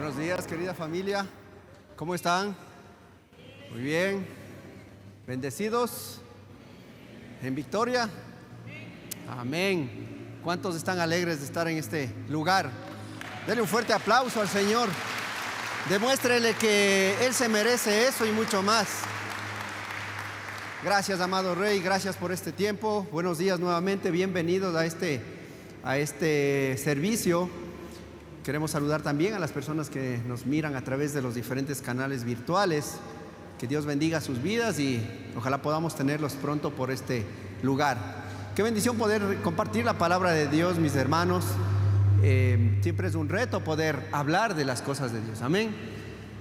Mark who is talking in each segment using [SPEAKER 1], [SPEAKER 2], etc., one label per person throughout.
[SPEAKER 1] Buenos días, querida familia. ¿Cómo están? Muy bien. ¿Bendecidos? ¿En victoria? Amén. ¿Cuántos están alegres de estar en este lugar? Denle un fuerte aplauso al Señor. Demuéstrele que Él se merece eso y mucho más. Gracias, amado Rey. Gracias por este tiempo. Buenos días nuevamente. Bienvenidos a este servicio. Queremos saludar también a las personas que nos miran a través de los diferentes canales virtuales. Que Dios bendiga sus vidas y ojalá podamos tenerlos pronto por este lugar. Qué bendición poder compartir la palabra de Dios, mis hermanos. Siempre es un reto poder hablar de las cosas de Dios. Amén.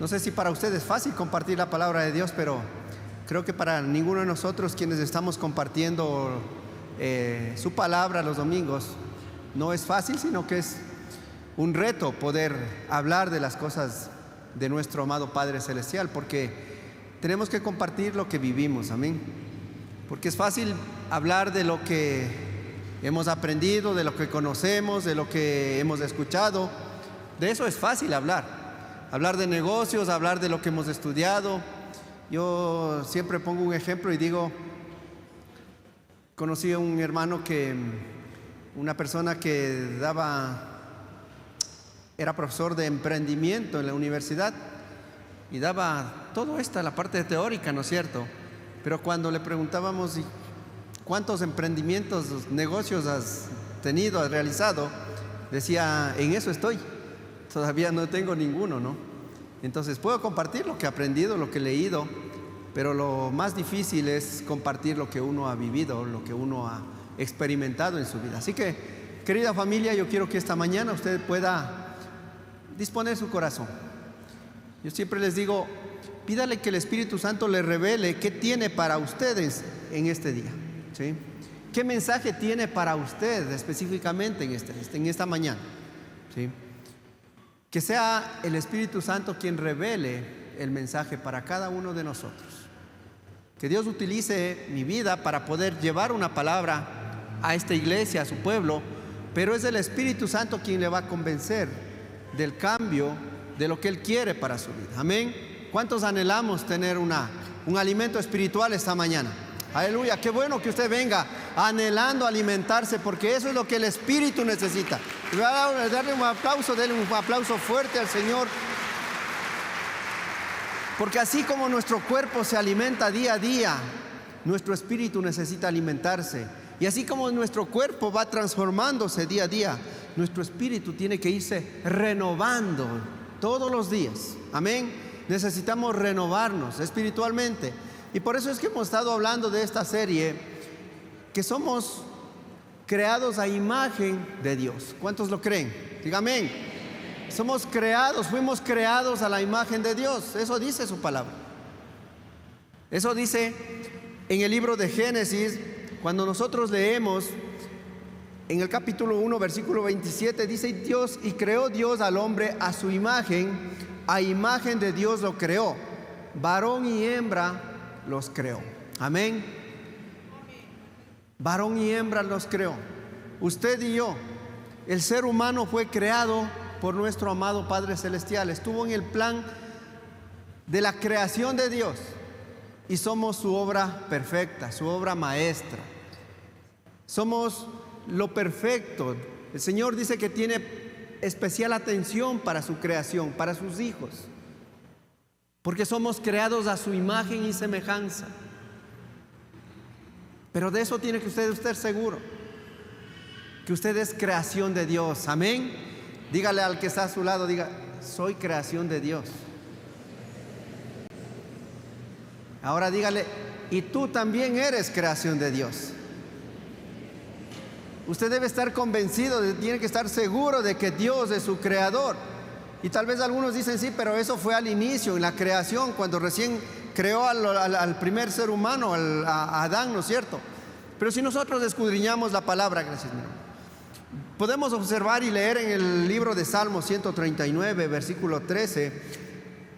[SPEAKER 1] No sé si para ustedes es fácil compartir la palabra de Dios, pero creo que para ninguno de nosotros quienes estamos compartiendo su palabra los domingos no es fácil, sino que es un reto poder hablar de las cosas de nuestro amado Padre Celestial, porque tenemos que compartir lo que vivimos, amén. Porque es fácil hablar de lo que hemos aprendido, de lo que conocemos, de lo que hemos escuchado. De eso es fácil hablar de negocios, hablar de lo que hemos estudiado. Yo siempre pongo un ejemplo y digo, conocí a un hermano una persona que era profesor de emprendimiento en la universidad y daba todo esto, la parte teórica, ¿no es cierto? Pero cuando le preguntábamos cuántos emprendimientos, negocios has tenido, has realizado, decía, en eso estoy, todavía no tengo ninguno, ¿no? Entonces puedo compartir lo que he aprendido, lo que he leído, pero lo más difícil es compartir lo que uno ha vivido, lo que uno ha experimentado en su vida. Así que, querida familia, yo quiero que esta mañana usted pueda disponer su corazón. Yo siempre les digo, pídale que el Espíritu Santo le revele qué tiene para ustedes en este día, ¿sí? ¿Qué mensaje tiene para usted específicamente en esta mañana? ¿Sí? Que sea el Espíritu Santo quien revele el mensaje para cada uno de nosotros. Que Dios utilice mi vida para poder llevar una palabra a esta iglesia, a su pueblo, pero es el Espíritu Santo quien le va a convencer del cambio, de lo que Él quiere para su vida. Amén. ¿Cuántos anhelamos tener un alimento espiritual esta mañana? Aleluya. Qué bueno que usted venga anhelando alimentarse, porque eso es lo que el Espíritu necesita. Le voy a darle un aplauso, denle un aplauso fuerte al Señor. Porque así como nuestro cuerpo se alimenta día a día, nuestro espíritu necesita alimentarse. Y así como nuestro cuerpo va transformándose día a día, nuestro espíritu tiene que irse renovando todos los días. Amén. Necesitamos renovarnos espiritualmente. Y por eso es que hemos estado hablando de esta serie, que somos creados a imagen de Dios. ¿Cuántos lo creen? Diga amén. Fuimos creados a la imagen de Dios. Eso dice su palabra. Eso dice en el libro de Génesis, cuando nosotros leemos en el capítulo 1, versículo 27, dice Dios, y creó Dios al hombre a su imagen, a imagen de Dios lo creó, varón y hembra los creó. Amén. Varón y hembra los creó. Usted y yo, el ser humano fue creado por nuestro amado Padre Celestial, estuvo en el plan de la creación de Dios y somos su obra perfecta, su obra maestra. Somos lo perfecto. El Señor dice que tiene especial atención para su creación, para sus hijos, porque somos creados a su imagen y semejanza. Pero de eso tiene que usted estar seguro, que usted es creación de Dios. Amén. Dígale al que está a su lado, diga, soy creación de Dios. Ahora dígale, y tú también eres creación de Dios. Usted debe estar convencido, tiene que estar seguro de que Dios es su creador. Y tal vez algunos dicen, sí, pero eso fue al inicio, en la creación, cuando recién creó al primer ser humano, a Adán, ¿no es cierto? Pero si nosotros escudriñamos la palabra, gracias, mi hermano, podemos observar y leer en el libro de Salmos 139, versículo 13,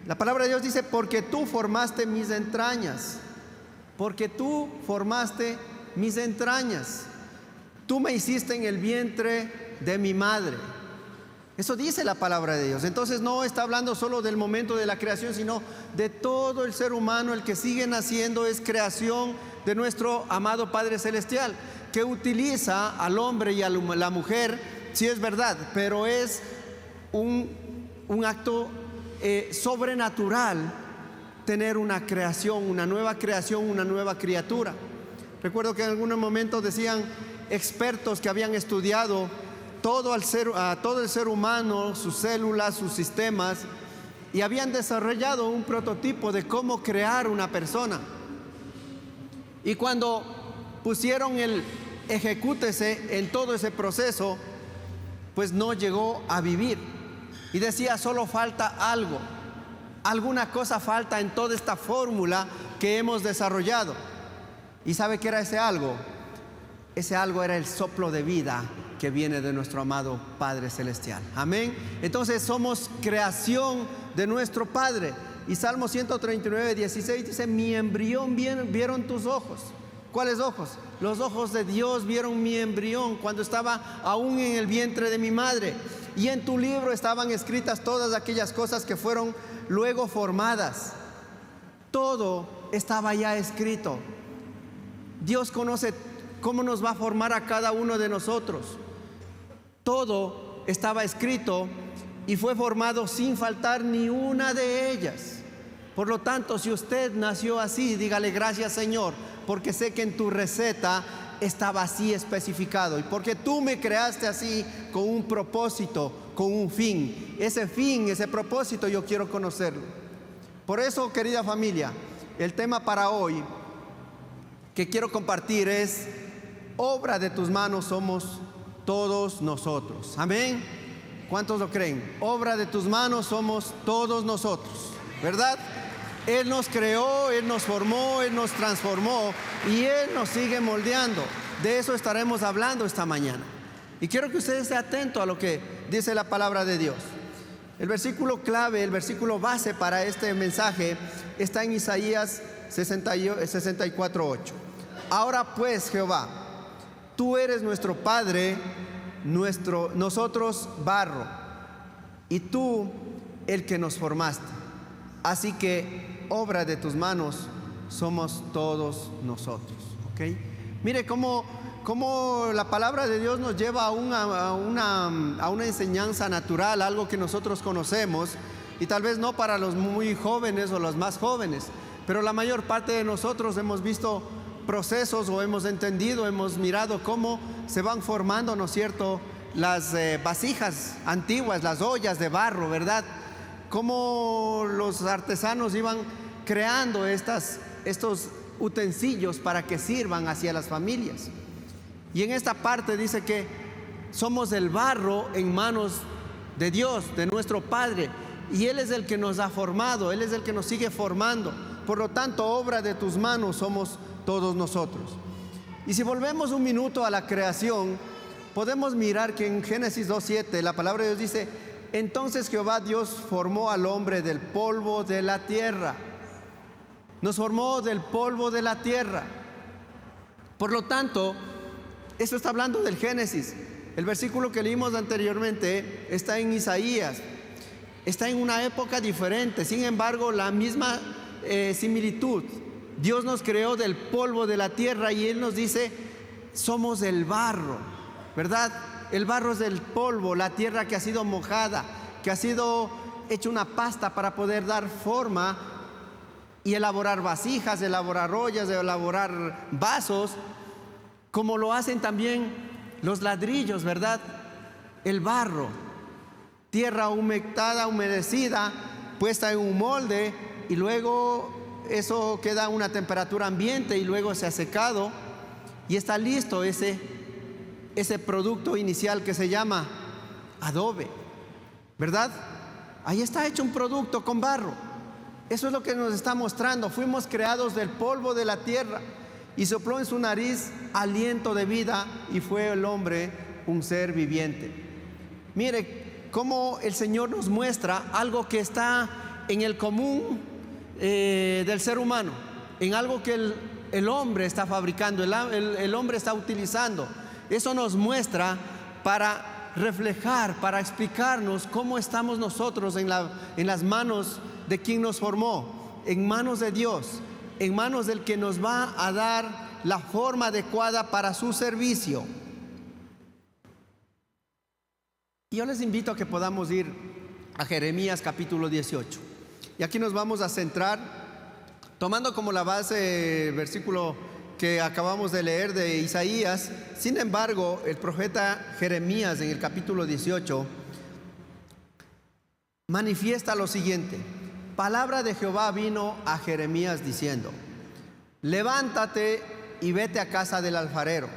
[SPEAKER 1] la palabra de Dios dice, porque tú formaste mis entrañas, porque tú formaste mis entrañas. Tú me hiciste en el vientre de mi madre. Eso dice la palabra de Dios. Entonces no está hablando solo del momento de la creación, sino de todo el ser humano. El que sigue naciendo es creación de nuestro amado Padre Celestial, que utiliza al hombre y a la mujer, sí es verdad, pero es un acto sobrenatural tener una creación, una nueva creación, una nueva criatura. Recuerdo que en algún momento decían expertos que habían estudiado todo el ser humano, sus células, sus sistemas, y habían desarrollado un prototipo de cómo crear una persona. Y cuando pusieron el ejecútese en todo ese proceso, pues no llegó a vivir. Y decía, solo falta algo, alguna cosa falta en toda esta fórmula que hemos desarrollado. ¿Y sabe qué era ese algo? Ese algo era el soplo de vida que viene de nuestro amado Padre Celestial. Amén. Entonces somos creación de nuestro Padre. Y Salmo 139, 16 dice, mi embrión vieron tus ojos. ¿Cuáles ojos? Los ojos de Dios vieron mi embrión cuando estaba aún en el vientre de mi madre. Y en tu libro estaban escritas todas aquellas cosas que fueron luego formadas. Todo estaba ya escrito. Dios conoce cómo nos va a formar a cada uno de nosotros. Todo estaba escrito y fue formado sin faltar ni una de ellas. Por lo tanto, si usted nació así, dígale gracias, Señor, porque sé que en tu receta estaba así especificado y porque tú me creaste así con un propósito, con un fin. Ese fin, ese propósito yo quiero conocerlo. Por eso, querida familia, el tema para hoy que quiero compartir es: obra de tus manos somos todos nosotros. Amén. ¿Cuántos lo creen? Obra de tus manos somos todos nosotros, ¿verdad? Él nos creó, Él nos formó, Él nos transformó y Él nos sigue moldeando. De eso estaremos hablando esta mañana. Y quiero que usted esté atento a lo que dice la palabra de Dios. El versículo clave, el versículo base para este mensaje está en Isaías 64:8. Ahora pues, Jehová, tú eres nuestro Padre, nosotros barro, y tú el que nos formaste. Así que obra de tus manos somos todos nosotros. ¿Okay? Mire cómo la palabra de Dios nos lleva a una enseñanza natural, algo que nosotros conocemos, y tal vez no para los muy jóvenes o los más jóvenes, pero la mayor parte de nosotros hemos visto procesos o hemos entendido, hemos mirado cómo se van formando, ¿no es cierto?, las vasijas antiguas, las ollas de barro, ¿verdad? Cómo los artesanos iban creando estos utensilios para que sirvan hacia las familias. Y en esta parte dice que somos el barro en manos de Dios, de nuestro Padre, y Él es el que nos ha formado, Él es el que nos sigue formando. Por lo tanto, obra de tus manos somos todos nosotros. Y si volvemos un minuto a la creación, podemos mirar que en Génesis 2:7 la palabra de Dios dice: entonces Jehová Dios formó al hombre del polvo de la tierra. Nos formó del polvo de la tierra. Por lo tanto, esto está hablando del Génesis. El versículo que leímos anteriormente está en Isaías. Está en una época diferente, sin embargo la misma similitud. Dios nos creó del polvo de la tierra y Él nos dice: somos el barro, ¿verdad? El barro es el polvo, la tierra que ha sido mojada, que ha sido hecha una pasta para poder dar forma y elaborar vasijas, elaborar ollas, elaborar vasos, como lo hacen también los ladrillos, ¿verdad? El barro, tierra humectada, humedecida, puesta en un molde, y luego eso queda a una temperatura ambiente y luego se ha secado y está listo ese producto inicial que se llama adobe, ¿verdad? Ahí está hecho un producto con barro. Eso es lo que nos está mostrando. Fuimos creados del polvo de la tierra y sopló en su nariz aliento de vida y fue el hombre un ser viviente. Mire cómo el Señor nos muestra algo que está en el común del ser humano, en algo que el hombre está fabricando, el hombre está utilizando. Eso nos muestra para reflejar, para explicarnos cómo estamos nosotros en las manos de quien nos formó, en manos de Dios, en manos del que nos va a dar la forma adecuada para su servicio. Y yo les invito a que podamos ir a Jeremías capítulo 18. Y aquí nos vamos a centrar, tomando como la base el versículo que acabamos de leer de Isaías. Sin embargo, el profeta Jeremías en el capítulo 18 manifiesta lo siguiente: palabra de Jehová vino a Jeremías diciendo: levántate y vete a casa del alfarero,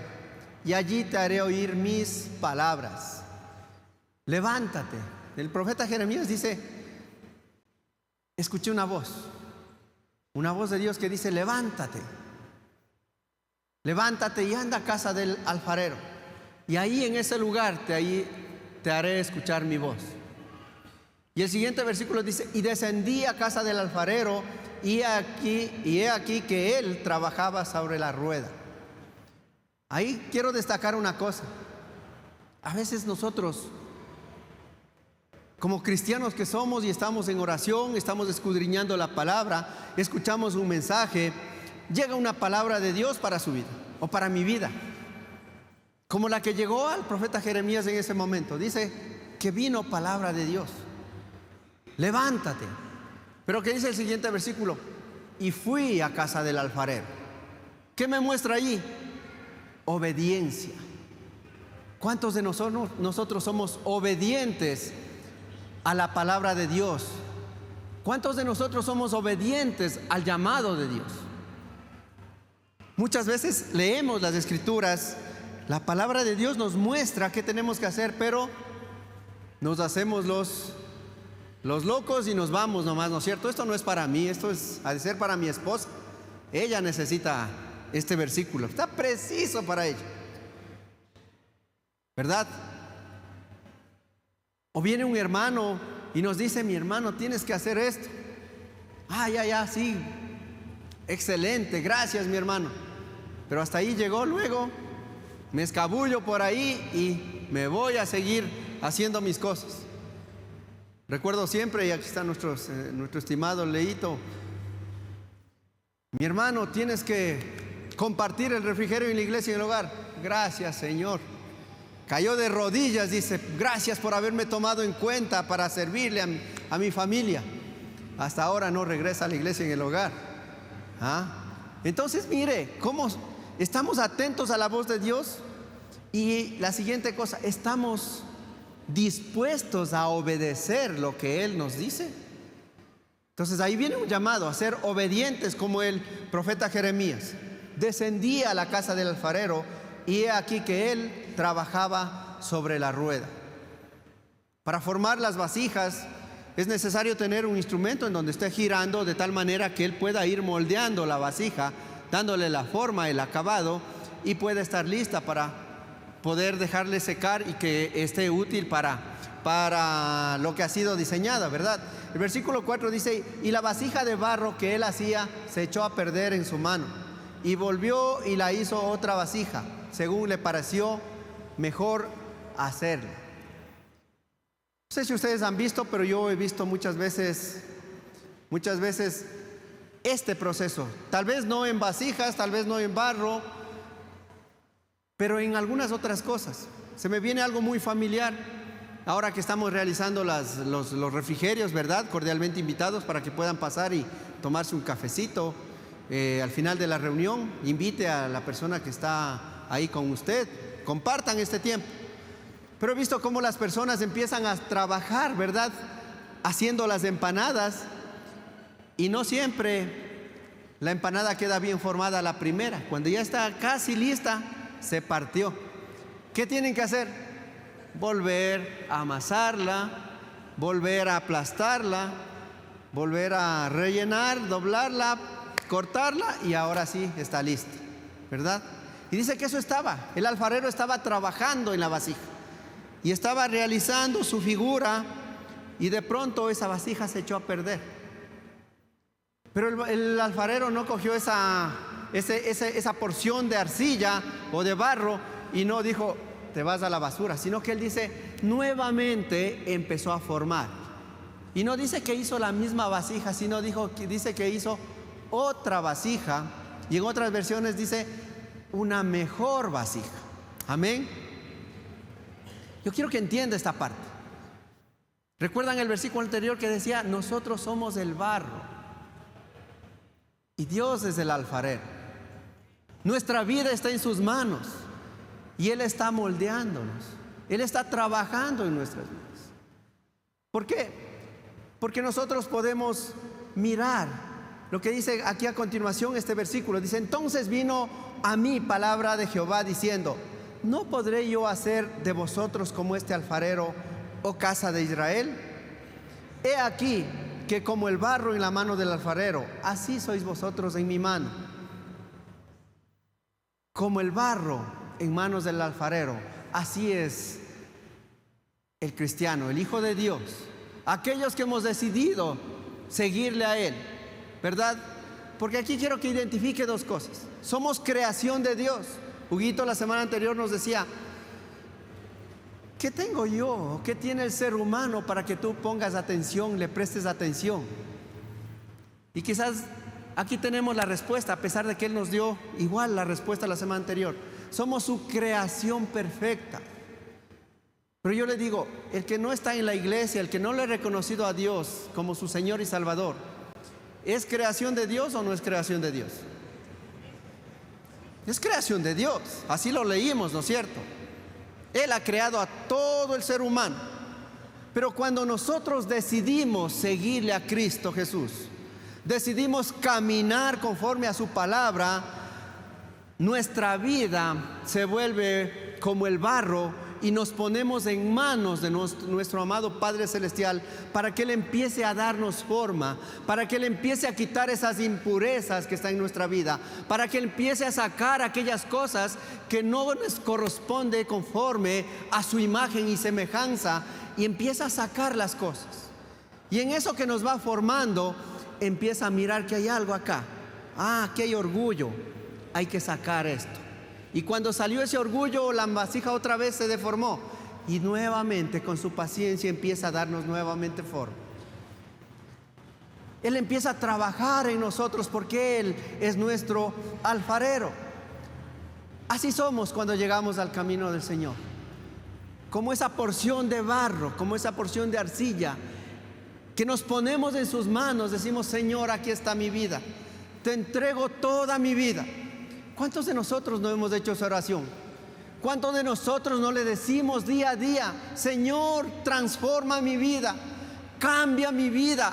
[SPEAKER 1] y allí te haré oír mis palabras. Levántate. El profeta Jeremías dice: escuché una voz de Dios que dice: levántate. Levántate y anda a casa del alfarero, y ahí en ese lugar te haré escuchar mi voz. Y el siguiente versículo dice: y descendí a casa del alfarero, y he aquí que él trabajaba sobre la rueda. Ahí quiero destacar una cosa. A veces nosotros, como cristianos que somos y estamos en oración, estamos escudriñando la palabra, escuchamos un mensaje, llega una palabra de Dios para su vida o para mi vida, como la que llegó al profeta Jeremías en ese momento. Dice que vino palabra de Dios: levántate. Pero ¿qué dice el siguiente versículo? Y fui a casa del alfarero. ¿Qué me muestra allí? Obediencia. ¿Cuántos de nosotros somos obedientes a la palabra de Dios? ¿Cuántos de nosotros somos obedientes al llamado de Dios? Muchas veces leemos las escrituras, la palabra de Dios nos muestra qué tenemos que hacer, pero nos hacemos los locos y nos vamos nomás, ¿no es cierto? Esto no es para mí, esto ha de ser para mi esposa. Ella necesita este versículo, está preciso para ella, ¿verdad? O viene un hermano y nos dice: mi hermano, tienes que hacer esto. Ya, sí, excelente, gracias mi hermano. Pero hasta ahí llegó. Luego me escabullo por ahí y me voy a seguir haciendo mis cosas. Recuerdo siempre, y aquí está nuestro estimado Leito: mi hermano, tienes que compartir el refrigerio en la iglesia y en el hogar. Gracias, Señor. Cayó de rodillas, dice: gracias por haberme tomado en cuenta para servirle a mi familia. Hasta ahora no regresa a la iglesia y en el hogar. Entonces mire cómo estamos atentos a la voz de Dios. Y la siguiente cosa: estamos dispuestos a obedecer lo que Él nos dice. Entonces ahí viene un llamado a ser obedientes, como el profeta Jeremías. Descendí a la casa del alfarero, y he aquí que él trabajaba sobre la rueda. Para formar las vasijas es necesario tener un instrumento en donde esté girando, de tal manera que él pueda ir moldeando la vasija, dándole la forma, el acabado, y pueda estar lista para poder dejarle secar y que esté útil para lo que ha sido diseñada, ¿verdad? El versículo 4 dice: y la vasija de barro que él hacía se echó a perder en su mano, y volvió y la hizo otra vasija, según le pareció mejor hacerlo. No sé si ustedes han visto, pero yo he visto muchas veces este proceso. Tal vez no en vasijas, tal vez no en barro, pero en algunas otras cosas. Se me viene algo muy familiar. Ahora que estamos realizando los refrigerios, ¿verdad? Cordialmente invitados para que puedan pasar y tomarse un cafecito. Al final de la reunión, invite a la persona que está ahí con usted. Compartan este tiempo. Pero he visto cómo las personas empiezan a trabajar, ¿verdad? Haciendo las empanadas. Y no siempre la empanada queda bien formada a la primera. Cuando ya está casi lista, se partió. ¿Qué tienen que hacer? Volver a amasarla, volver a aplastarla, volver a rellenar, doblarla, cortarla, y ahora sí está lista, ¿verdad? Y dice que eso el alfarero estaba trabajando en la vasija y estaba realizando su figura, y de pronto esa vasija se echó a perder. Pero el alfarero no cogió esa porción de arcilla o de barro y no dijo: te vas a la basura, sino que Él dice, nuevamente empezó a formar. Y no dice que hizo la misma vasija, sino dice que hizo otra vasija, y en otras versiones dice una mejor vasija. Amén. Yo quiero que entienda esta parte. ¿Recuerdan el versículo anterior que decía, nosotros somos el barro y Dios es el alfarero? Nuestra vida está en sus manos y Él está moldeándonos. Él está trabajando en nuestras vidas. ¿Por qué? Porque nosotros podemos mirar lo que dice aquí a continuación este versículo. Dice, entonces vino a mí palabra de Jehová diciendo, ¿no podré yo hacer de vosotros como este alfarero, oh casa de Israel? He aquí que como el barro en la mano del alfarero, así sois vosotros en mi mano. Como el barro en manos del alfarero, así es el cristiano, el Hijo de Dios, aquellos que hemos decidido seguirle a Él, ¿verdad? Porque aquí quiero que identifique dos cosas. Somos creación de Dios. Huguito la semana anterior nos decía, ¿qué tengo yo? ¿Qué tiene el ser humano para que tú pongas atención, le prestes atención? Y quizás aquí tenemos la respuesta, a pesar de que Él nos dio igual la respuesta la semana anterior. Somos su creación perfecta. Pero yo le digo, el que no está en la iglesia, el que no le ha reconocido a Dios como su Señor y Salvador, ¿es creación de Dios o no es creación de Dios? Es creación de Dios, así lo leímos, ¿no es cierto? Él ha creado a todo el ser humano. Pero cuando nosotros decidimos seguirle a Cristo Jesús, decidimos caminar conforme a su palabra, nuestra vida se vuelve como el barro y nos ponemos en manos de nuestro amado Padre Celestial para que Él empiece a darnos forma, para que Él empiece a quitar esas impurezas que están en nuestra vida, para que Él empiece a sacar aquellas cosas que no nos corresponde conforme a su imagen y semejanza, y empieza a sacar las cosas. Y en eso que nos va formando, empieza a mirar que hay algo acá. Aquí hay orgullo, hay que sacar esto. Y cuando salió ese orgullo, la vasija otra vez se deformó. Y nuevamente, con su paciencia, empieza a darnos nuevamente forma. Él empieza a trabajar en nosotros porque Él es nuestro alfarero. Así somos cuando llegamos al camino del Señor. Como esa porción de barro, como esa porción de arcilla, que nos ponemos en sus manos, decimos, Señor, aquí está mi vida. Te entrego toda mi vida. ¿Cuántos de nosotros no hemos hecho esa oración? ¿Cuántos de nosotros no le decimos día a día, Señor, transforma mi vida, cambia mi vida,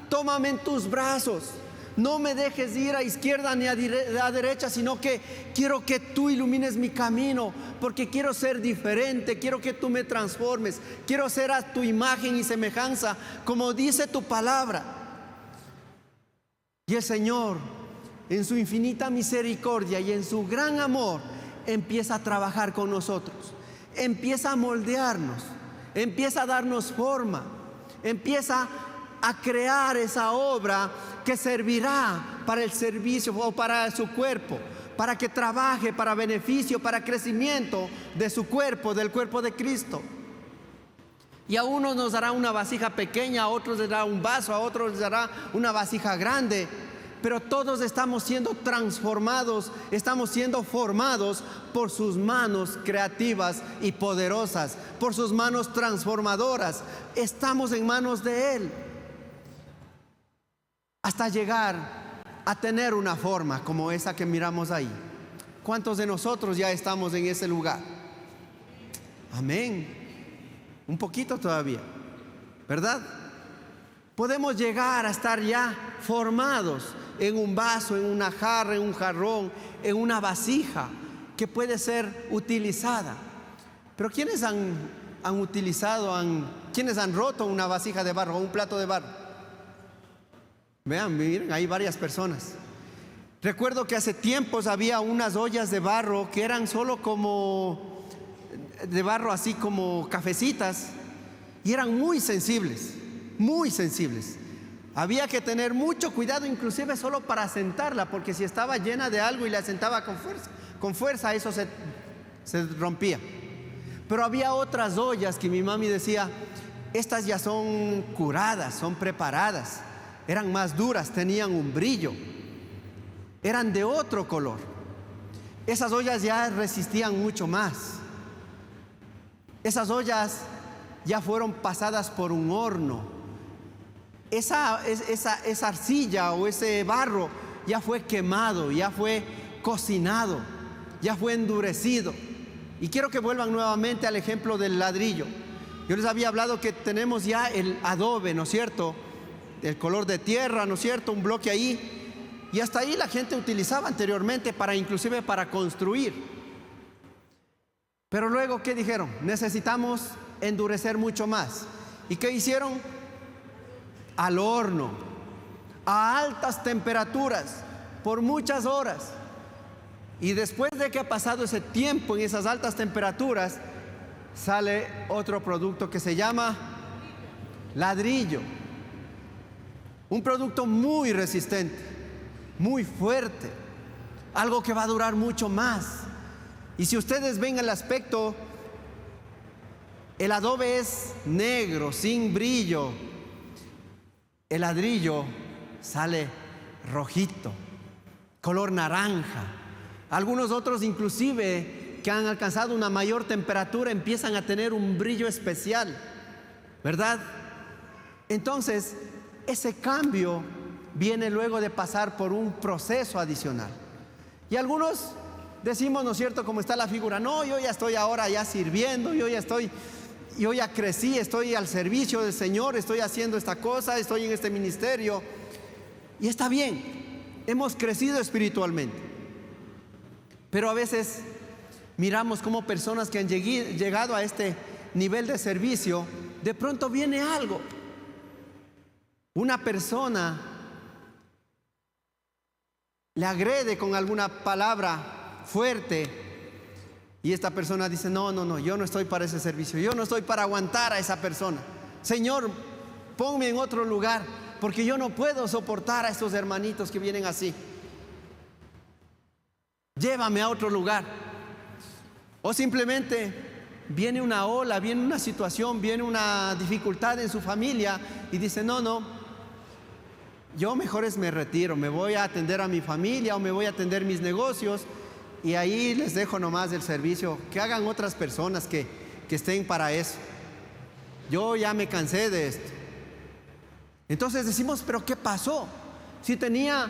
[SPEAKER 1] tómame en tus brazos, no me dejes ir a izquierda ni a derecha, sino que quiero que tú ilumines mi camino, porque quiero ser diferente, quiero que tú me transformes, quiero ser a tu imagen y semejanza, como dice tu palabra? Y el Señor, en su infinita misericordia y en su gran amor, empieza a trabajar con nosotros, empieza a moldearnos, empieza a darnos forma, empieza a crear esa obra que servirá para el servicio o para su cuerpo, para que trabaje para beneficio, para crecimiento de su cuerpo, del cuerpo de Cristo. Y a unos nos dará una vasija pequeña, a otros les dará un vaso, a otros les dará una vasija grande. Pero todos estamos siendo transformados, estamos siendo formados por sus manos creativas y poderosas, por sus manos transformadoras. Estamos en manos de Él, hasta llegar a tener una forma como esa que miramos ahí. ¿Cuántos de nosotros ya estamos en ese lugar? Amén. Un poquito todavía, ¿verdad? Podemos llegar a estar ya formados en un vaso, en una jarra, en un jarrón, en una vasija que puede ser utilizada. Pero ¿quiénes han utilizado, quiénes han roto una vasija de barro o un plato de barro? Vean, miren, hay varias personas. Recuerdo que hace tiempos había unas ollas de barro que eran solo como de barro, así como cafecitas, y eran muy sensibles, muy sensibles. Había que tener mucho cuidado, inclusive solo para sentarla, porque si estaba llena de algo y la sentaba con fuerza eso se rompía. Pero había otras ollas que mi mami decía, estas ya son curadas, son preparadas, eran más duras, tenían un brillo, eran de otro color. Esas ollas ya resistían mucho más. Esas ollas ya fueron pasadas por un horno. Esa arcilla o ese barro ya fue quemado, ya fue cocinado, ya fue endurecido. Y quiero que vuelvan nuevamente al ejemplo del ladrillo. Yo les había hablado que tenemos ya el adobe, ¿no es cierto? El color de tierra, ¿no es cierto? Un bloque ahí. Y hasta ahí la gente utilizaba anteriormente inclusive para construir. Pero luego, ¿qué dijeron? Necesitamos endurecer mucho más. ¿Y qué hicieron? Al horno, a altas temperaturas, por muchas horas. Y después de que ha pasado ese tiempo en esas altas temperaturas, sale otro producto que se llama ladrillo. Un producto muy resistente, muy fuerte, algo que va a durar mucho más. Y si ustedes ven el aspecto, el adobe es negro, sin brillo. El ladrillo sale rojito, color naranja. Algunos otros inclusive que han alcanzado una mayor temperatura empiezan a tener un brillo especial, ¿verdad? Entonces, ese cambio viene luego de pasar por un proceso adicional. Y algunos decimos, ¿no es cierto?, como está la figura, no, yo ya estoy ahora ya sirviendo, yo ya crecí, estoy al servicio del Señor, estoy haciendo esta cosa, estoy en este ministerio. Y está bien, hemos crecido espiritualmente. Pero a veces miramos como personas que han llegado a este nivel de servicio, de pronto viene algo. Una persona le agrede con alguna palabra fuerte y esta persona dice, no, yo no estoy para ese servicio, yo no estoy para aguantar a esa persona. Señor, ponme en otro lugar, porque yo no puedo soportar a estos hermanitos que vienen así. Llévame a otro lugar. O simplemente viene una ola, viene una situación, viene una dificultad en su familia y dice, no, yo mejor me retiro, me voy a atender a mi familia o me voy a atender mis negocios y ahí les dejo nomás el servicio, que hagan otras personas que estén para eso. Yo ya me cansé de esto. Entonces decimos, pero ¿qué pasó? Si tenía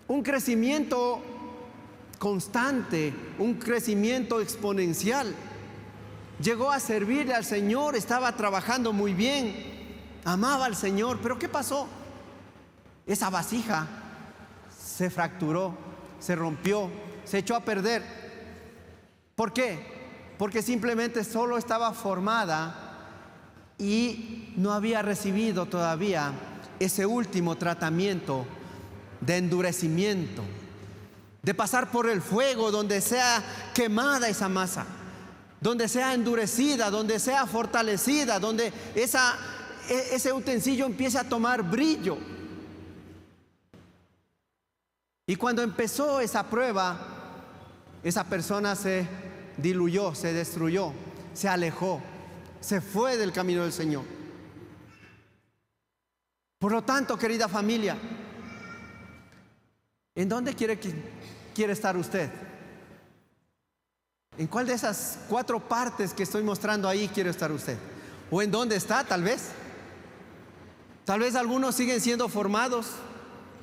[SPEAKER 1] un crecimiento constante, un crecimiento exponencial, llegó a servirle al Señor, estaba trabajando muy bien, amaba al Señor, pero ¿qué pasó? Esa vasija se fracturó, se rompió, se echó a perder. ¿Por qué? Porque simplemente solo estaba formada y no había recibido todavía ese último tratamiento de endurecimiento, de pasar por el fuego donde sea quemada esa masa, donde sea endurecida, donde sea fortalecida, donde ese utensilio empiece a tomar brillo. Y cuando empezó esa prueba, esa persona se diluyó, se destruyó, se alejó, se fue del camino del Señor. Por lo tanto, querida familia, ¿en dónde quiere estar usted? ¿En cuál de esas 4 partes que estoy mostrando ahí quiere estar usted? ¿O en dónde está, tal vez? Tal vez algunos siguen siendo formados.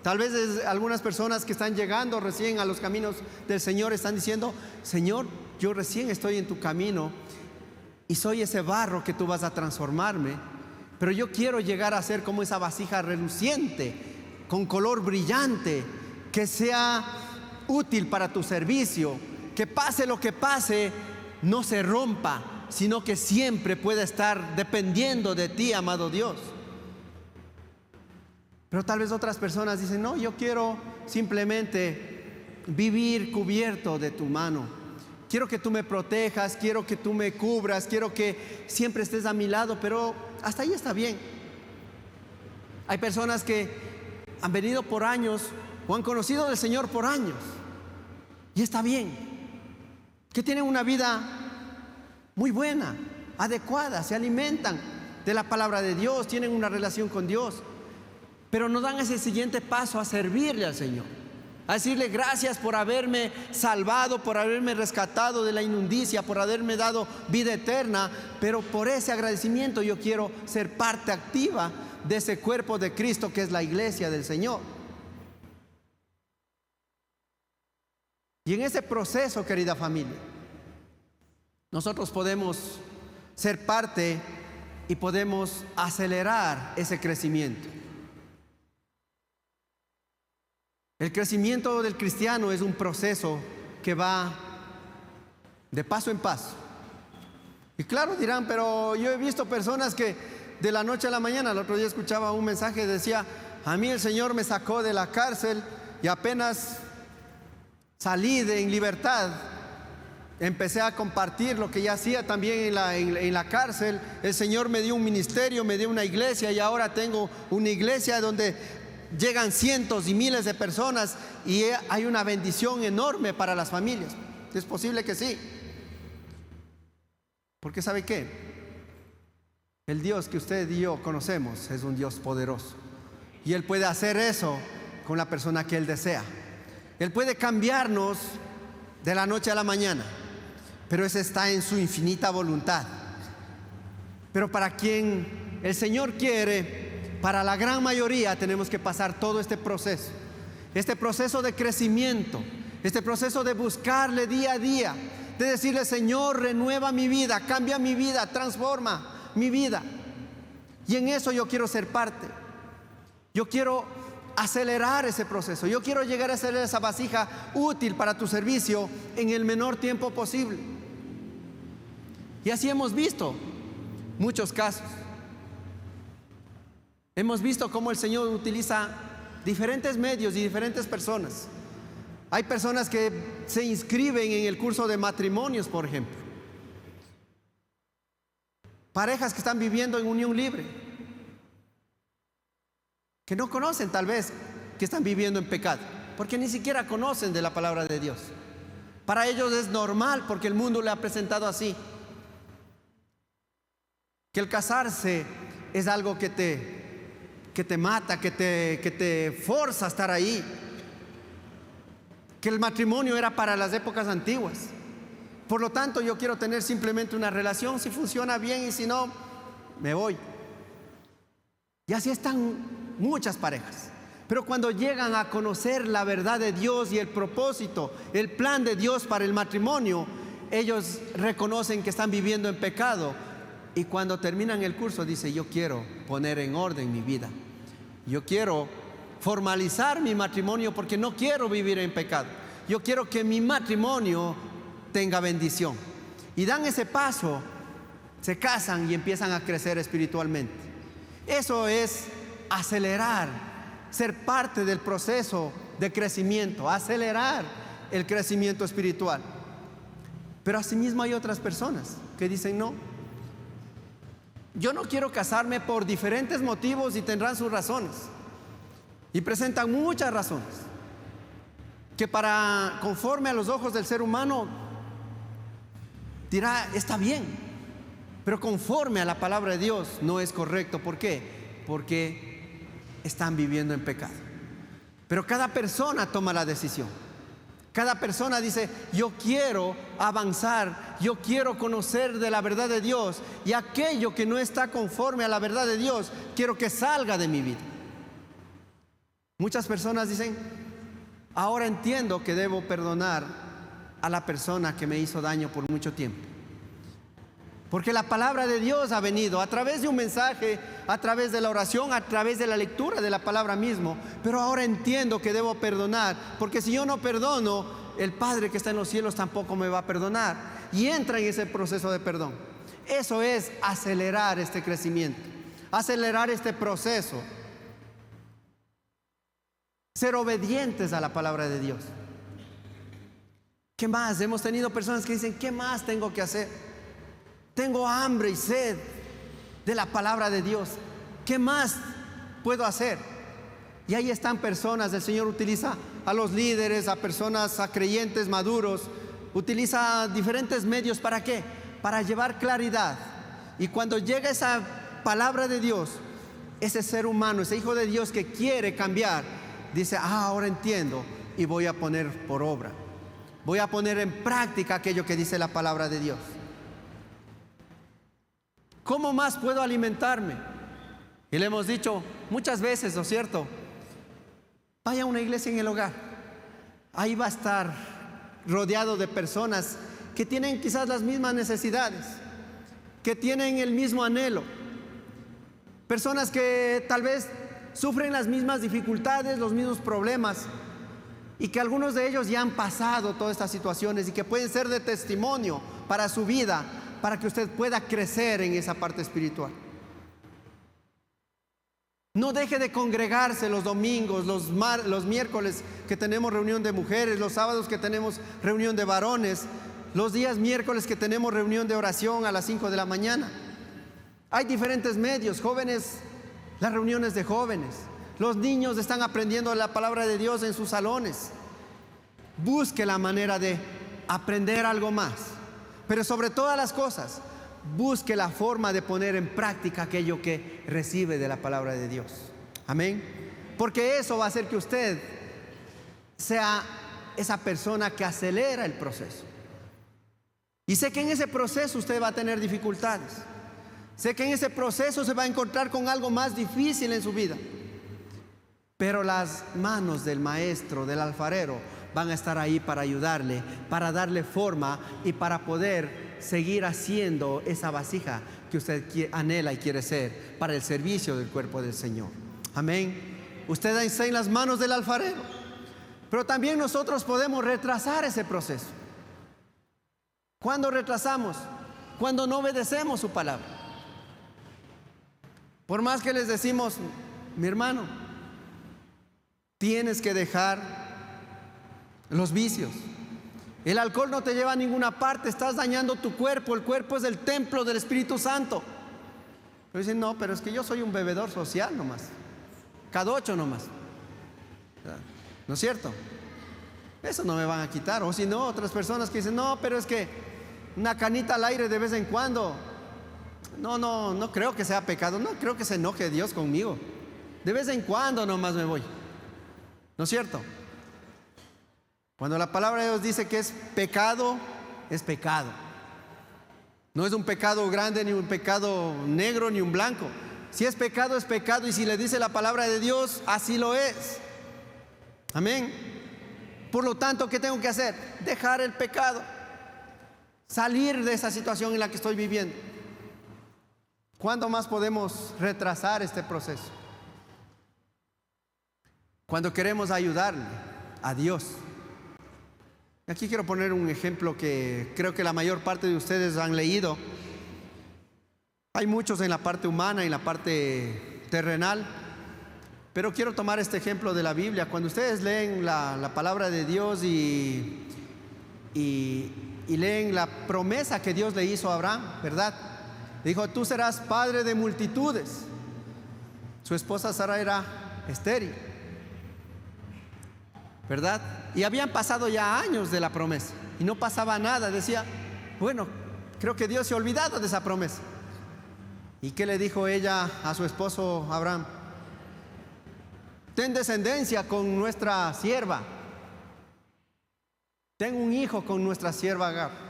[SPEAKER 1] Tal vez algunas personas que están llegando recién a los caminos del Señor están diciendo, Señor, yo recién estoy en tu camino y soy ese barro que tú vas a transformarme, pero yo quiero llegar a ser como esa vasija reluciente, con color brillante, que sea útil para tu servicio, que pase lo que pase, no se rompa, sino que siempre pueda estar dependiendo de ti, amado Dios. Pero tal vez otras personas dicen, no, yo quiero simplemente vivir cubierto de tu mano. Quiero que tú me protejas, quiero que tú me cubras, quiero que siempre estés a mi lado, pero hasta ahí está bien. Hay personas que han venido por años o han conocido del Señor por años y está bien, que tienen una vida muy buena, adecuada, se alimentan de la palabra de Dios, tienen una relación con Dios, pero no dan ese siguiente paso a servirle al Señor, a decirle gracias por haberme salvado, por haberme rescatado de la inmundicia, por haberme dado vida eterna, pero por ese agradecimiento yo quiero ser parte activa de ese cuerpo de Cristo que es la iglesia del Señor. Y en ese proceso, querida familia, nosotros podemos ser parte y podemos acelerar ese crecimiento. El crecimiento del cristiano es un proceso que va de paso en paso. Y claro, dirán, pero yo he visto personas que de la noche a la mañana, el otro día escuchaba un mensaje que decía, a mí el Señor me sacó de la cárcel y apenas salí en libertad, empecé a compartir lo que ya hacía también en la cárcel. El Señor me dio un ministerio, me dio una iglesia y ahora tengo una iglesia donde llegan cientos y miles de personas y hay una bendición enorme para las familias. Es posible que sí. Porque ¿sabe qué? El Dios que usted y yo conocemos es un Dios poderoso. Y Él puede hacer eso con la persona que Él desea. Él puede cambiarnos de la noche a la mañana, pero eso está en su infinita voluntad. Pero para quien el Señor quiere, para la gran mayoría tenemos que pasar todo este proceso de crecimiento, este proceso de buscarle día a día, de decirle, Señor, renueva mi vida, cambia mi vida, transforma mi vida. Y en eso yo quiero ser parte. Yo quiero acelerar ese proceso. Yo quiero llegar a ser esa vasija útil para tu servicio en el menor tiempo posible. Y así hemos visto muchos casos. Hemos visto cómo el Señor utiliza diferentes medios y diferentes personas. Hay personas que se inscriben en el curso de matrimonios, por ejemplo. Parejas que están viviendo en unión libre, que no conocen tal vez que están viviendo en pecado, porque ni siquiera conocen de la palabra de Dios. Para ellos es normal porque el mundo le ha presentado así, que el casarse es algo que te mata, que te forza a estar ahí, que el matrimonio era para las épocas antiguas. Por lo tanto, yo quiero tener simplemente una relación, si funciona bien y si no, me voy. Y así están muchas parejas. Pero cuando llegan a conocer la verdad de Dios y el propósito, el plan de Dios para el matrimonio, ellos reconocen que están viviendo en pecado. Y cuando terminan el curso, dice, yo quiero poner en orden mi vida. Yo quiero formalizar mi matrimonio porque no quiero vivir en pecado. Yo quiero que mi matrimonio tenga bendición. Y dan ese paso, se casan y empiezan a crecer espiritualmente. Eso es acelerar, ser parte del proceso de crecimiento, acelerar el crecimiento espiritual. Pero asimismo hay otras personas que dicen, no, yo no quiero casarme por diferentes motivos y tendrán sus razones. Y presentan muchas razones que conforme a los ojos del ser humano dirá, está bien, pero conforme a la palabra de Dios no es correcto. ¿Por qué? Porque están viviendo en pecado. Pero cada persona toma la decisión. Cada persona dice, yo quiero avanzar, yo quiero conocer de la verdad de Dios, y aquello que no está conforme a la verdad de Dios, quiero que salga de mi vida. Muchas personas dicen, ahora entiendo que debo perdonar a la persona que me hizo daño por mucho tiempo. Porque la palabra de Dios ha venido a través de un mensaje, a través de la oración, a través de la lectura de la palabra mismo. Pero ahora entiendo que debo perdonar, porque si yo no perdono, el Padre que está en los cielos tampoco me va a perdonar. Y entra en ese proceso de perdón. Eso es acelerar este crecimiento, acelerar este proceso. Ser obedientes a la palabra de Dios. ¿Qué más? Hemos tenido personas que dicen, ¿qué más tengo que hacer? Tengo hambre y sed de la palabra de Dios. ¿Qué más puedo hacer? Y ahí están personas. El Señor utiliza a los líderes, a personas, a creyentes maduros. Utiliza diferentes medios. ¿Para qué? para llevar claridad. Y cuando llega esa palabra de Dios, ese ser humano, ese hijo de Dios que quiere cambiar, dice: ahora entiendo y voy a poner por obra, voy a poner en práctica aquello que dice la palabra de Dios. ¿Cómo más puedo alimentarme? Y le hemos dicho muchas veces, ¿no es cierto? Vaya a una iglesia en el hogar. Ahí va a estar rodeado de personas que tienen quizás las mismas necesidades, que tienen el mismo anhelo. Personas que tal vez sufren las mismas dificultades, los mismos problemas, y que algunos de ellos ya han pasado todas estas situaciones y que pueden ser de testimonio para su vida, para que usted pueda crecer en esa parte espiritual. No deje de congregarse los domingos, los miércoles que tenemos reunión de mujeres, los sábados que tenemos reunión de varones, los días miércoles que tenemos reunión de oración a las 5 de la mañana. Hay diferentes medios, jóvenes, las reuniones de jóvenes. Los niños están aprendiendo la palabra de Dios en sus salones. Busque la manera de aprender algo más, pero sobre todas las cosas, busque la forma de poner en práctica aquello que recibe de la palabra de Dios. Amén. Porque eso va a hacer que usted sea esa persona que acelera el proceso. Y sé que en ese proceso usted va a tener dificultades. Sé que en ese proceso se va a encontrar con algo más difícil en su vida. Pero las manos del maestro, del alfarero, van a estar ahí para ayudarle, para darle forma y para poder seguir haciendo esa vasija que usted anhela y quiere ser para el servicio del cuerpo del Señor. Amén. Usted está en las manos del alfarero, pero también nosotros podemos retrasar ese proceso. ¿Cuándo retrasamos? Cuando no obedecemos su palabra. Por más que les decimos: mi hermano, tienes que dejar los vicios. El alcohol no te lleva a ninguna parte, estás dañando tu cuerpo. El cuerpo es el templo del Espíritu Santo. Pero dicen: no, pero es que yo soy un bebedor social nomás, cadocho nomás. ¿No es cierto? Eso no me van a quitar. O si no, otras personas que dicen: no, pero es que una canita al aire de vez en cuando. No creo que sea pecado. No creo que se enoje Dios conmigo. De vez en cuando nomás me voy. ¿No es cierto? Cuando la palabra de Dios dice que es pecado, es pecado. No es un pecado grande, ni un pecado negro, ni un blanco. Si es pecado, es pecado. Y si le dice la palabra de Dios, así lo es. Amén. Por lo tanto, ¿qué tengo que hacer? Dejar el pecado. Salir de esa situación en la que estoy viviendo. ¿Cuándo más podemos retrasar este proceso? Cuando queremos ayudarle a Dios. Aquí quiero poner un ejemplo que creo que la mayor parte de ustedes han leído. Hay muchos en la parte humana y en la parte terrenal, pero quiero tomar este ejemplo de la Biblia. Cuando ustedes leen la palabra de Dios y leen la promesa que Dios le hizo a Abraham, ¿verdad? Le dijo: tú serás padre de multitudes. Su esposa Sara era estéril, ¿verdad? Y habían pasado ya años de la promesa y no pasaba nada. Decía: bueno, creo que Dios se ha olvidado de esa promesa. ¿Y qué le dijo ella a su esposo Abraham? Ten descendencia con nuestra sierva. Ten un hijo con nuestra sierva Agar.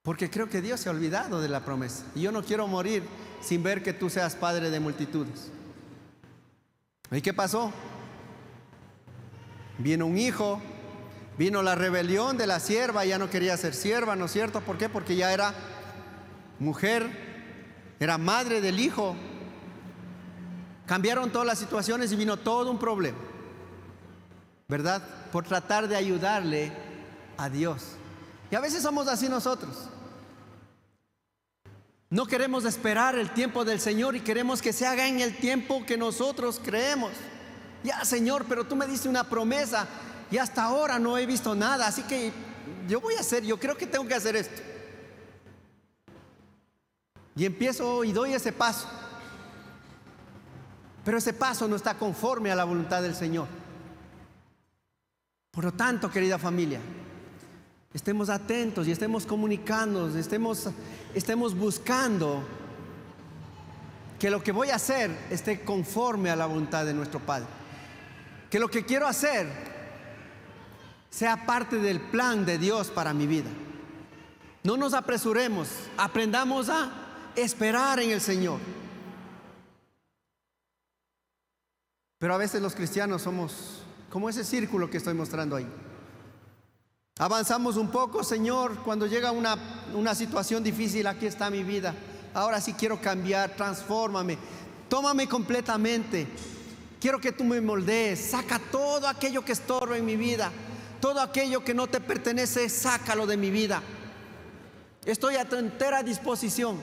[SPEAKER 1] Porque creo que Dios se ha olvidado de la promesa. Y yo no quiero morir sin ver que tú seas padre de multitudes. ¿Y qué pasó? Vino un hijo, vino la rebelión de la sierva, ya no quería ser sierva, ¿no es cierto? ¿Por qué? Porque ya era mujer, era madre del hijo. Cambiaron todas las situaciones y vino todo un problema, ¿verdad? Por tratar de ayudarle a Dios. Y a veces somos así nosotros. No queremos esperar el tiempo del Señor y queremos que se haga en el tiempo que nosotros creemos. Ya, Señor, pero tú me diste una promesa y hasta ahora no he visto nada, así que yo creo que tengo que hacer esto. Y empiezo y doy ese paso. Pero ese paso no está conforme a la voluntad del Señor. Por lo tanto, querida familia, estemos atentos y estemos comunicándonos, estemos buscando que lo que voy a hacer esté conforme a la voluntad de nuestro Padre. Que lo que quiero hacer sea parte del plan de Dios para mi vida. No nos apresuremos, aprendamos a esperar en el Señor. Pero a veces los cristianos somos como ese círculo que estoy mostrando ahí. Avanzamos un poco, Señor, cuando llega una situación difícil, aquí está mi vida. Ahora sí quiero cambiar, transfórmame, tómame completamente. Quiero que tú me moldees, saca todo aquello que estorba en mi vida, todo aquello que no te pertenece, sácalo de mi vida. Estoy a tu entera disposición.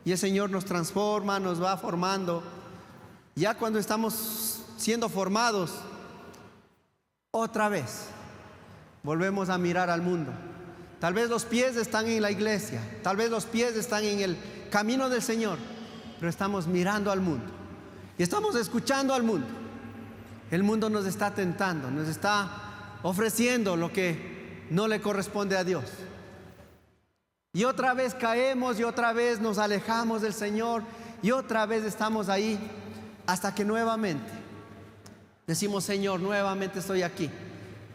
[SPEAKER 1] Y el Señor nos transforma, nos va formando. Ya cuando estamos siendo formados, otra vez volvemos a mirar al mundo. Tal vez los pies están en la iglesia, tal vez los pies están en el camino del Señor, pero estamos mirando al mundo y estamos escuchando al mundo. El mundo nos está tentando, nos está ofreciendo lo que no le corresponde a Dios. Y otra vez caemos y otra vez nos alejamos del Señor y otra vez estamos ahí hasta que nuevamente decimos: Señor, nuevamente estoy aquí,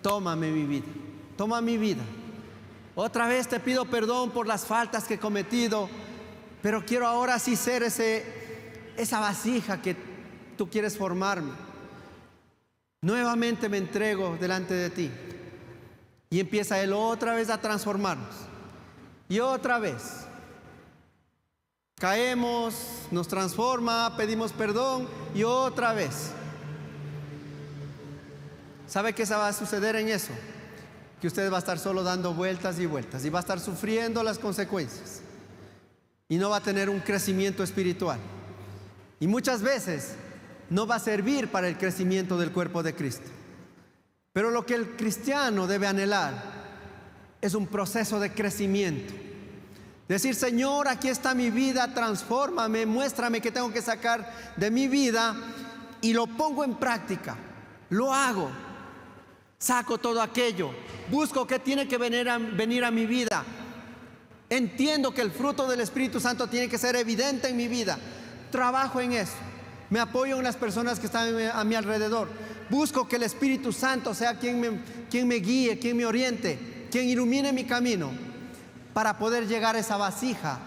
[SPEAKER 1] tómame mi vida, toma mi vida. Otra vez te pido perdón por las faltas que he cometido, pero quiero ahora sí ser esa vasija que tú quieres formarme. Nuevamente me entrego delante de ti. Y empieza Él otra vez a transformarnos. Y otra vez caemos, nos transforma, pedimos perdón y otra vez. ¿Sabe qué va a suceder en eso? Que usted va a estar solo dando vueltas y vueltas y va a estar sufriendo las consecuencias y no va a tener un crecimiento espiritual, y muchas veces no va a servir para el crecimiento del cuerpo de Cristo. Pero lo que el cristiano debe anhelar es un proceso de crecimiento. Decir: Señor, aquí está mi vida, transfórmame, muéstrame qué tengo que sacar de mi vida, y lo pongo en práctica, lo hago. Saco todo aquello, busco qué tiene que venir a mi vida. Entiendo que el fruto del Espíritu Santo tiene que ser evidente en mi vida. Trabajo en eso. Me apoyo en las personas que están a mi alrededor. Busco que el Espíritu Santo sea quien me guíe, quien me oriente, quien ilumine mi camino, para poder llegar a esa vasija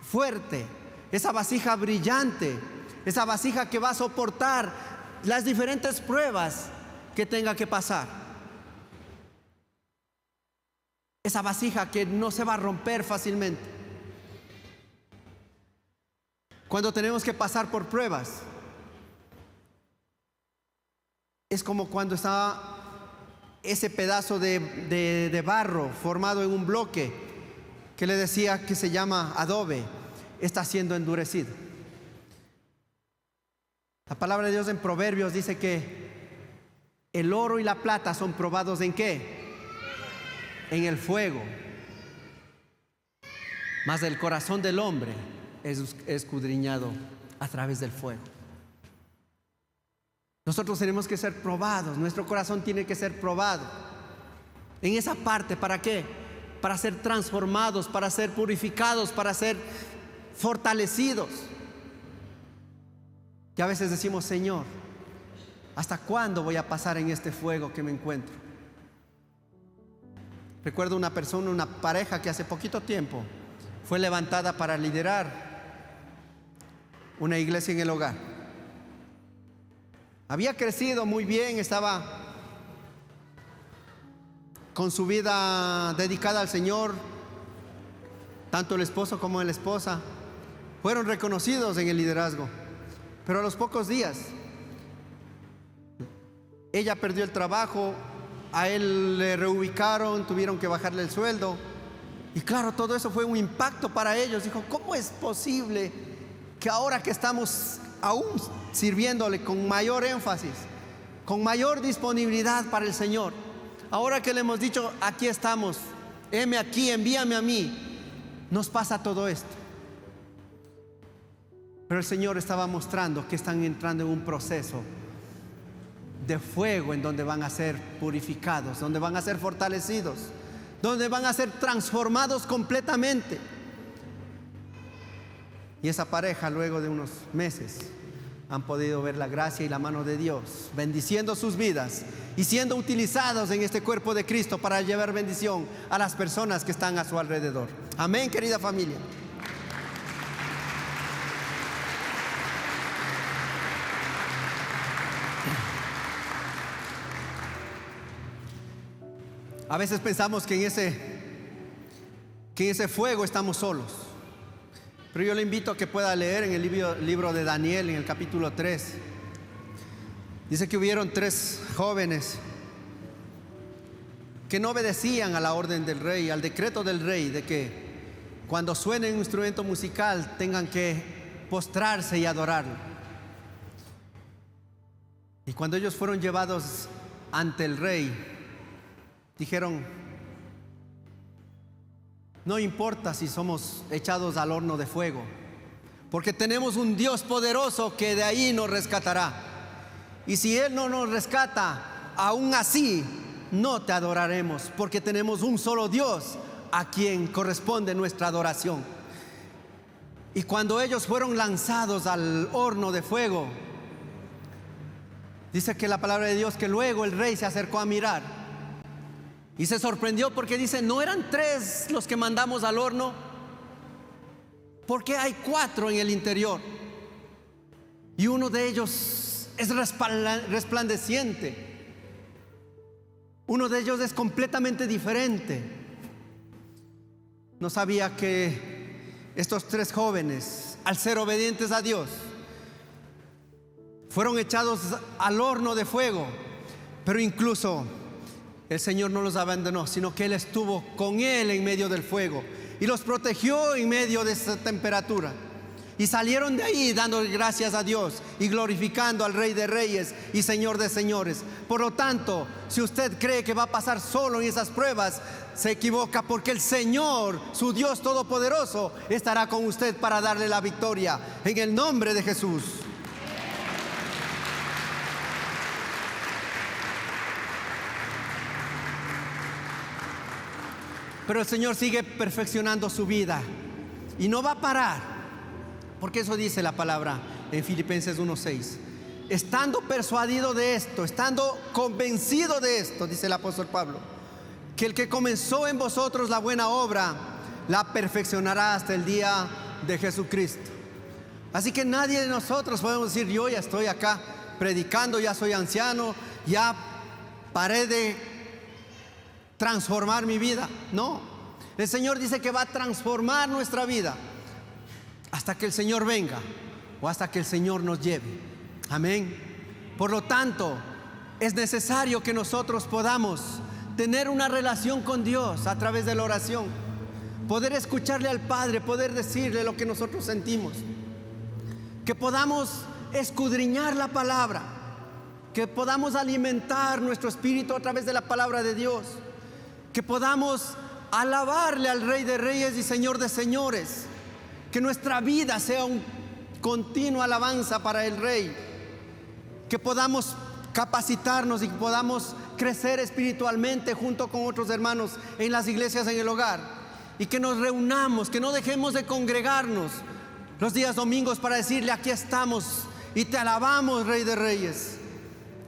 [SPEAKER 1] fuerte, esa vasija brillante, esa vasija que va a soportar las diferentes pruebas que tenga que pasar. Esa vasija que no se va a romper fácilmente. Cuando tenemos que pasar por pruebas, es como cuando está ese pedazo de barro formado en un bloque que le decía que se llama adobe, está siendo endurecido. La palabra de Dios en Proverbios dice que el oro y la plata son probados ¿en qué? En el fuego. Mas el corazón del hombre es escudriñado a través del fuego. Nosotros tenemos que ser probados, nuestro corazón tiene que ser probado en esa parte. ¿Para qué? Para ser transformados, para ser purificados, para ser fortalecidos. Y a veces decimos: Señor, ¿hasta cuándo voy a pasar en este fuego que me encuentro? Recuerdo una pareja que hace poquito tiempo fue levantada para liderar una iglesia en el hogar. Había crecido muy bien, estaba con su vida dedicada al Señor. Tanto el esposo como la esposa fueron reconocidos en el liderazgo. Pero a los pocos días, ella perdió el trabajo, a él le reubicaron, tuvieron que bajarle el sueldo. Y claro, todo eso fue un impacto para ellos. Dijo: ¿cómo es posible que ahora que estamos aún sirviéndole con mayor énfasis, con mayor disponibilidad para el Señor, ahora que le hemos dicho: aquí estamos, heme aquí, envíame a mí, nos pasa todo esto? Pero el Señor estaba mostrando que están entrando en un proceso de fuego en donde van a ser purificados, donde van a ser fortalecidos, donde van a ser transformados completamente. Y esa pareja, luego de unos meses, han podido ver la gracia y la mano de Dios bendiciendo sus vidas y siendo utilizados en este cuerpo de Cristo para llevar bendición a las personas que están a su alrededor. Amén, querida familia. A veces pensamos que en ese fuego estamos solos. Pero yo le invito a que pueda leer en el libro de Daniel, en el capítulo 3. Dice que hubieron 3 jóvenes que no obedecían a la orden del rey, al decreto del rey, de que cuando suene un instrumento musical tengan que postrarse y adorarlo. Y cuando ellos fueron llevados ante el rey, dijeron: no importa si somos echados al horno de fuego, porque tenemos un Dios poderoso que de ahí nos rescatará. Y si Él no nos rescata, aún así no te adoraremos, porque tenemos un solo Dios a quien corresponde nuestra adoración. Y cuando ellos fueron lanzados al horno de fuego, dice que la palabra de Dios que luego el rey se acercó a mirar y se sorprendió, porque dice: ¿no eran 3 los que mandamos al horno? ¿Por qué hay 4 en el interior? Y uno de ellos es resplandeciente. Uno de ellos es completamente diferente. No sabía que estos 3 jóvenes, al ser obedientes a Dios, fueron echados al horno de fuego. Pero incluso el Señor no los abandonó, sino que Él estuvo con Él en medio del fuego y los protegió en medio de esa temperatura. Y salieron de ahí dando gracias a Dios y glorificando al Rey de Reyes y Señor de Señores. Por lo tanto, si usted cree que va a pasar solo en esas pruebas, se equivoca, porque el Señor, su Dios Todopoderoso, estará con usted para darle la victoria en el nombre de Jesús. Pero el Señor sigue perfeccionando su vida y no va a parar, porque eso dice la palabra en Filipenses 1:6. Estando persuadido de esto, estando convencido de esto, dice el apóstol Pablo, que el que comenzó en vosotros la buena obra, la perfeccionará hasta el día de Jesucristo. Así que nadie de nosotros podemos decir: yo ya estoy acá predicando, ya soy anciano, ya paré de transformar mi vida. No, el Señor dice que va a transformar nuestra vida hasta que el Señor venga o hasta que el Señor nos lleve. Amén. Por lo tanto, es necesario que nosotros podamos tener una relación con Dios a través de la oración, poder escucharle al Padre, poder decirle lo que nosotros sentimos, que podamos escudriñar la palabra, que podamos alimentar nuestro espíritu a través de la palabra de Dios, que podamos alabarle al Rey de Reyes y Señor de Señores, que nuestra vida sea un continua alabanza para el Rey, que podamos capacitarnos y que podamos crecer espiritualmente junto con otros hermanos en las iglesias, en el hogar, y que nos reunamos, que no dejemos de congregarnos los días domingos para decirle: aquí estamos y te alabamos, Rey de Reyes.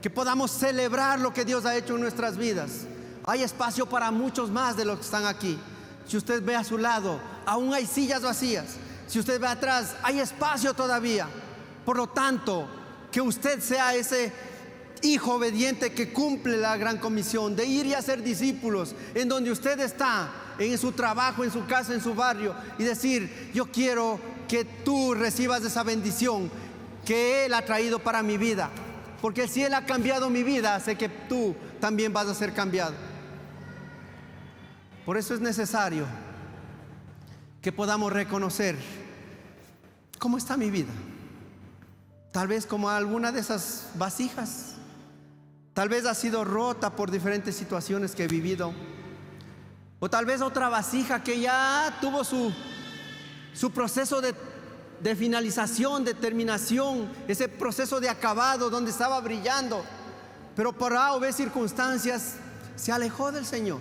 [SPEAKER 1] Que podamos celebrar lo que Dios ha hecho en nuestras vidas. Hay espacio para muchos más de los que están aquí. Si usted ve a su lado, aún hay sillas vacías. Si usted ve atrás, hay espacio todavía. Por lo tanto, que usted sea ese hijo obediente que cumple la gran comisión de ir y hacer discípulos en donde usted está, en su trabajo, en su casa, en su barrio, y decir: yo quiero que tú recibas esa bendición que Él ha traído para mi vida, porque si Él ha cambiado mi vida, sé que tú también vas a ser cambiado. Por eso es necesario que podamos reconocer cómo está mi vida. Tal vez como alguna de esas vasijas, tal vez ha sido rota por diferentes situaciones que he vivido, o tal vez otra vasija que ya tuvo su proceso de finalización, de terminación, ese proceso de acabado donde estaba brillando, pero por A o B circunstancias se alejó del Señor.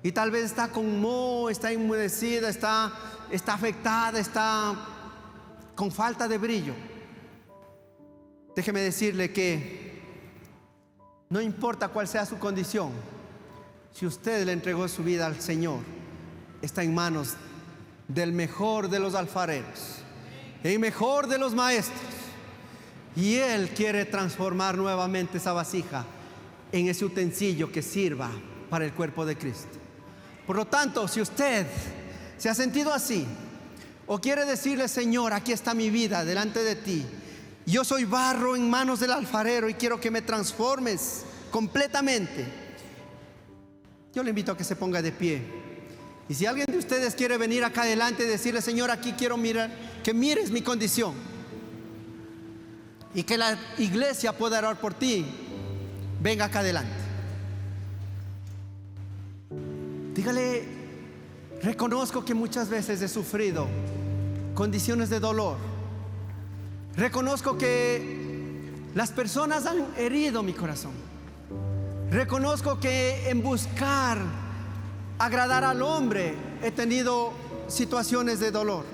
[SPEAKER 1] Y tal vez está con moho, está enmudecida, está afectada, está con falta de brillo. Déjeme decirle que no importa cuál sea su condición, si usted le entregó su vida al Señor, está en manos del mejor de los alfareros, el mejor de los maestros, y Él quiere transformar nuevamente esa vasija en ese utensilio que sirva para el cuerpo de Cristo. Por lo tanto, si usted se ha sentido así, o quiere decirle: Señor, aquí está mi vida delante de ti, yo soy barro en manos del alfarero y quiero que me transformes completamente, yo le invito a que se ponga de pie. Y si alguien de ustedes quiere venir acá adelante y decirle: Señor, aquí quiero mirar, que mires mi condición, y que la iglesia pueda orar por ti, venga acá adelante. Dígale: reconozco que muchas veces he sufrido condiciones de dolor. Reconozco que las personas han herido mi corazón. Reconozco que en buscar agradar al hombre he tenido situaciones de dolor.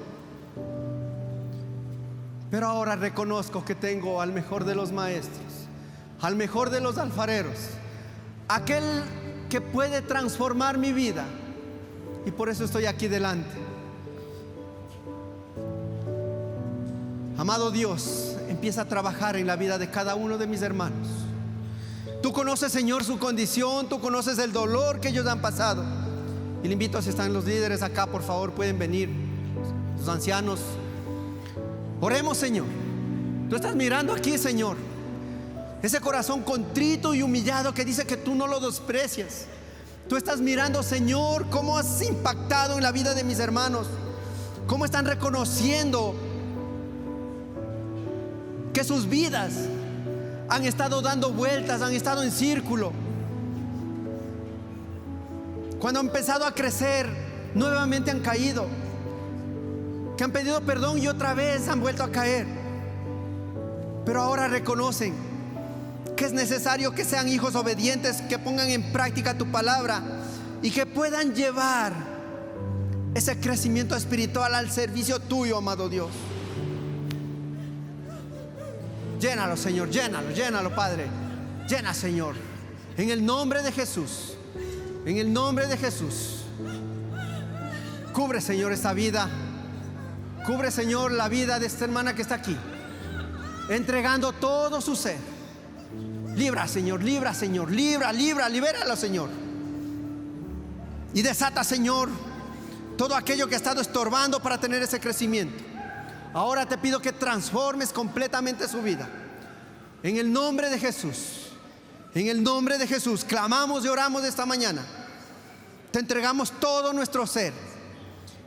[SPEAKER 1] Pero ahora reconozco que tengo al mejor de los maestros, al mejor de los alfareros, aquel que puede transformar mi vida, y por eso estoy aquí delante. Amado Dios, empieza a trabajar en la vida de cada uno de mis hermanos. Tú conoces, Señor, su condición, tú conoces el dolor que ellos han pasado. Y le invito, si están los líderes acá, por favor, pueden venir, los ancianos. Oremos, Señor. Tú estás mirando aquí, Señor, ese corazón contrito y humillado que dice que tú no lo desprecias. Tú estás mirando, Señor, cómo has impactado en la vida de mis hermanos, cómo están reconociendo que sus vidas han estado dando vueltas, han estado en círculo. Cuando han empezado a crecer, nuevamente han caído, que han pedido perdón y otra vez han vuelto a caer. Pero ahora reconocen que es necesario que sean hijos obedientes, que pongan en práctica tu palabra y que puedan llevar ese crecimiento espiritual al servicio tuyo, amado Dios. Llénalo, Señor, llénalo, Padre. Llena, Señor, en el nombre de Jesús. En el nombre de Jesús. Cubre, Señor, esta vida. Cubre, Señor, la vida de esta hermana que está aquí, entregando todo su ser. Libra, Señor, libra, libéralo, Señor. Y desata, Señor, todo aquello que ha estado estorbando para tener ese crecimiento. Ahora te pido que transformes completamente su vida. En el nombre de Jesús. En el nombre de Jesús clamamos y oramos esta mañana. Te entregamos todo nuestro ser.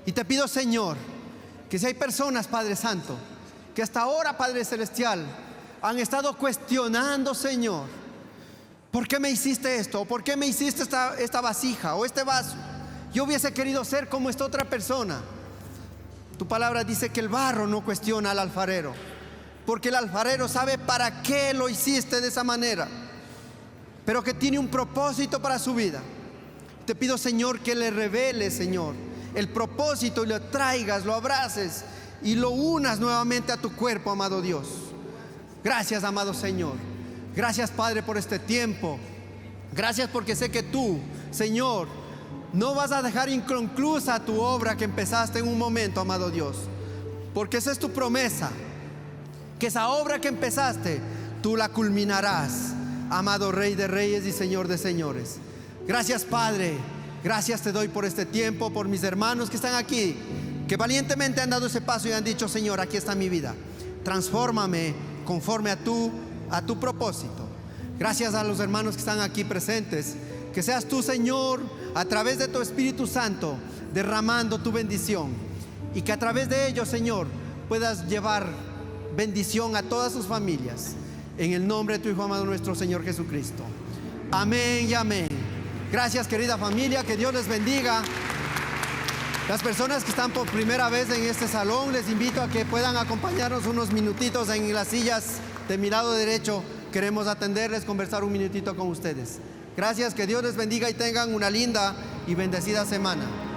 [SPEAKER 1] Y te pido, Señor, que si hay personas, Padre Santo, que hasta ahora, Padre Celestial, han estado cuestionando, Señor, ¿por qué me hiciste esto? ¿Por qué me hiciste esta vasija o este vaso? Yo hubiese querido ser como esta otra persona. Tu palabra dice que el barro no cuestiona al alfarero, porque el alfarero sabe para qué lo hiciste de esa manera, pero que tiene un propósito para su vida. Te pido, Señor, que le reveles, Señor, el propósito y lo traigas, lo abraces y lo unas nuevamente a tu cuerpo, amado Dios. Gracias, amado Señor. Gracias, Padre, por este tiempo. Gracias porque sé que tú, Señor, no vas a dejar inconclusa tu obra que empezaste en un momento, amado Dios, porque esa es tu promesa, que esa obra que empezaste tú la culminarás, amado Rey de Reyes y Señor de Señores. Gracias, Padre. Gracias te doy por este tiempo, por mis hermanos que están aquí, que valientemente han dado ese paso y han dicho: Señor, aquí está mi vida, transfórmame conforme a tu propósito. Gracias a los hermanos que están aquí presentes. Que seas tú, Señor, a través de tu Espíritu Santo, derramando tu bendición, y que a través de ellos, Señor, puedas llevar bendición a todas sus familias, en el nombre de tu Hijo amado, nuestro Señor Jesucristo. Amén y amén. Gracias, querida familia, que Dios les bendiga. Las personas que están por primera vez en este salón, les invito a que puedan acompañarnos unos minutitos en las sillas de mi lado derecho queremos atenderles, conversar un minutito con ustedes. Gracias, que Dios les bendiga y tengan una linda y bendecida semana.